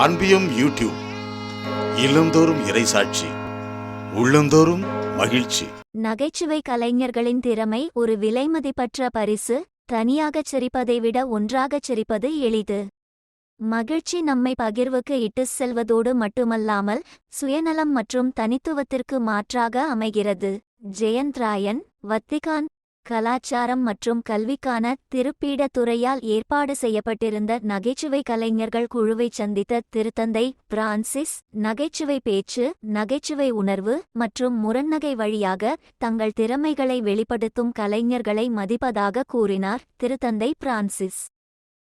அன்பியும் YouTube இல்லந்தோறும் இறைசாட்சி, உள்ளந்தோறும் மகிழ்ச்சி. நகைச்சுவை கலைஞர்களின் திறமை ஒரு விலைமதிப்பற்ற பரிசு. தனியாகச் சிரிப்பதை விட ஒன்றாகச் சிரிப்பது எளிது. மகிழ்ச்சி நம்மை பகிர்வுக்கு இட்டுச் செல்வதோடு மட்டுமல்லாமல் சுயநலம் மற்றும் தனித்துவத்திற்கு மாற்றாக அமைகிறது. ஜெயந்த் ராயன், வத்திகான் கலாச்சாரம் மற்றும் கல்விக்கான திருப்பீட துறையால் ஏற்பாடு செய்யப்பட்டிருந்த நகைச்சுவை கலைஞர்கள் குழுவை சந்தித்த திருத்தந்தை பிரான்சிஸ், நகைச்சுவை பேச்சு, நகைச்சுவை உணர்வு மற்றும் முரண்நகை வழியாக தங்கள் திறமைகளை வெளிப்படுத்தும் கலைஞர்களை மதிப்பதாக கூறினார். திருத்தந்தை பிரான்சிஸ்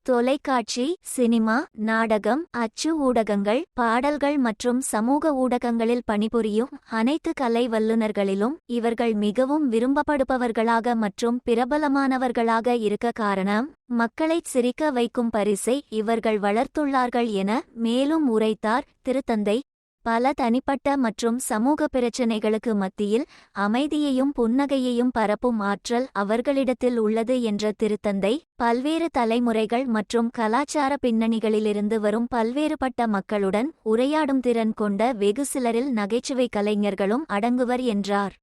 தொலைக்காட்சி, சினிமா, நாடகம், அச்சு ஊடகங்கள், பாடல்கள் மற்றும் சமூக ஊடகங்களில் பணிபுரியும் அனைத்து கலை வல்லுநர்களிலும் இவர்கள் மிகவும் விரும்பப்படுபவர்களாக மற்றும் பிரபலமானவர்களாக இருக்க காரணம் மக்களைச் சிரிக்க வைக்கும் பரிசை இவர்கள் வளர்த்துள்ளார்கள் என மேலும் உரைத்தார். திருத்தந்தை பல தனிப்பட்ட மற்றும் சமூக பிரச்சினைகளுக்கு மத்தியில் அமைதியையும் புன்னகையையும் பரப்பும் ஆற்றல் அவர்களிடத்தில் உள்ளது என்ற திருத்தந்தை, பல்வேறு தலைமுறைகள் மற்றும் கலாச்சார பின்னணிகளிலிருந்து வரும் பல்வேறுபட்ட மக்களுடன் உரையாடும் திறன் கொண்ட வெகு சிலரில் நகைச்சுவை கலைஞர்களும் அடங்குவர் என்றார்.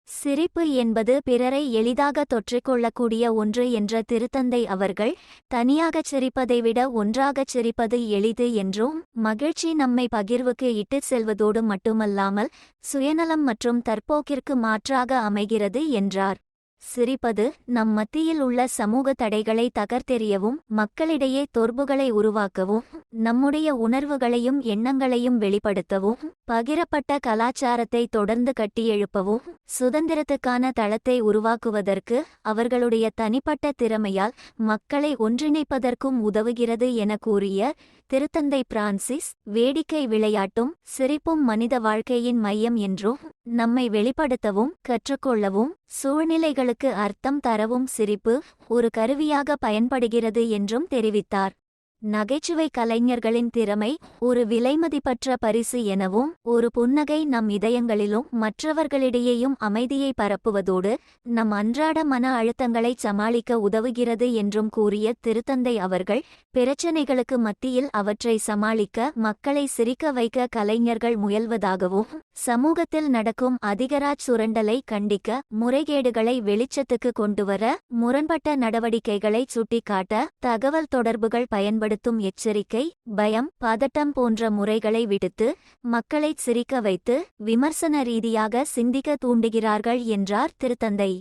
சிரிப்பு என்பது பிறரை எளிதாக தொற்றிக்கொள்ளக்கூடிய ஒன்று என்ற திருத்தந்தை அவர்கள், தனியாகச் சிரிப்பதை விட ஒன்றாகச் சிரிப்பது எளிது என்றும், மகிழ்ச்சி நம்மை பகிர்வுக்கு இட்டுச் செல்வதோடு மட்டுமல்லாமல் சுயநலம் மற்றும் தற்போக்கிற்கு மாற்றாக அமைகிறது என்றார். சிரிப்பது நம் மத்தியில் உள்ள சமூக தடைகளை தகர்த்தெறியவும், மக்களிடையே தொடர்புகளை உருவாக்கவும், நம்முடைய உணர்வுகளையும் எண்ணங்களையும் வெளிப்படுத்தவும், பகிரப்பட்ட கலாச்சாரத்தை தொடர்ந்து கட்டியெழுப்பவும், சுதந்திரத்துக்கான தளத்தை உருவாக்குவதற்கு அவர்களுடைய தனிப்பட்ட திறமையால் மக்களை ஒன்றிணைப்பதற்கும் உதவுகிறது என கூறிய திருத்தந்தை பிரான்சிஸ், வேடிக்கை விளையாட்டும் சிரிப்பும் மனித வாழ்க்கையின் மையம் என்றும், நம்மை வெளிப்படுத்தவும் கற்றுக்கொள்ளவும் சூழ்நிலைகளுக்கு அர்த்தம் தரவும் சிரிப்பு ஒரு கருவியாக பயன்படுகிறது என்றும் தெரிவித்தார். நகைச்சுவை கலைஞர்களின் திறமை ஒரு விலைமதிப்பற்ற பரிசு எனவும், ஒரு புன்னகை நம் இதயங்களிலும் மற்றவர்களிடையேயும் அமைதியை பரப்புவதோடு நம் அன்றாட மன அழுத்தங்களை சமாளிக்க உதவுகிறது என்றும் கூறிய திருத்தந்தை அவர்கள், பிரச்சினைகளுக்கு மத்தியில் அவற்றை சமாளிக்க மக்களை சிரிக்க வைக்க கலைஞர்கள் முயல்வதாகவும், சமூகத்தில் நடக்கும் அதிகராஜ் சுரண்டலை கண்டிக்க, முறைகேடுகளை வெளிச்சத்துக்கு கொண்டுவர, முரண்பட்ட நடவடிக்கைகளை சுட்டிக்காட்ட தகவல் தொடர்புகள் பயன்படுத்தும் எச்சரிக்கை, பயம், பதட்டம் போன்ற முறைகளை விடுத்து மக்களைச் சிரிக்க வைத்து விமர்சன ரீதியாக சிந்திக்க தூண்டுகிறார்கள் என்றார் திருத்தந்தை.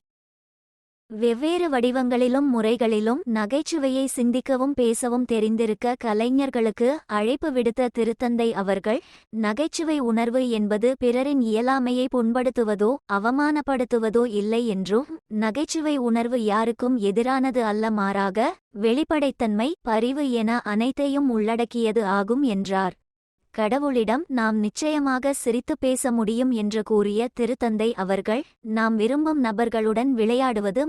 வெவ்வேறு வடிவங்களிலும் முறைகளிலும் நகைச்சுவையை சிந்திக்கவும் பேசவும் தெரிந்திருக்க கலைஞர்களுக்கு அழைப்பு விடுத்த திருத்தந்தை அவர்கள், நகைச்சுவை உணர்வு என்பது பிறரின் இயலாமையை புண்படுத்துவதோ அவமானப்படுத்துவதோ இல்லை என்றும், நகைச்சுவை உணர்வு யாருக்கும் எதிரானது அல்ல, மாறாக வெளிப்படைத்தன்மை, பரிவு என அனைத்தையும் உள்ளடக்கியது ஆகும் என்றார். கடவுளிடம் நாம் நிச்சயமாக சிரித்து பேச முடியும் என்று கூறிய திருத்தந்தை அவர்கள், நாம் விரும்பும் நபர்களுடன் விளையாடுவது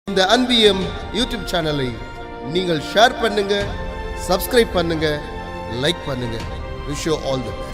இந்த அன்பியம் யூடியூப் சேனலை நீங்கள் ஷேர் பண்ணுங்க, சப்ஸ்கிரைப் பண்ணுங்க, லைக் பண்ணுங்க. Wish you all the best.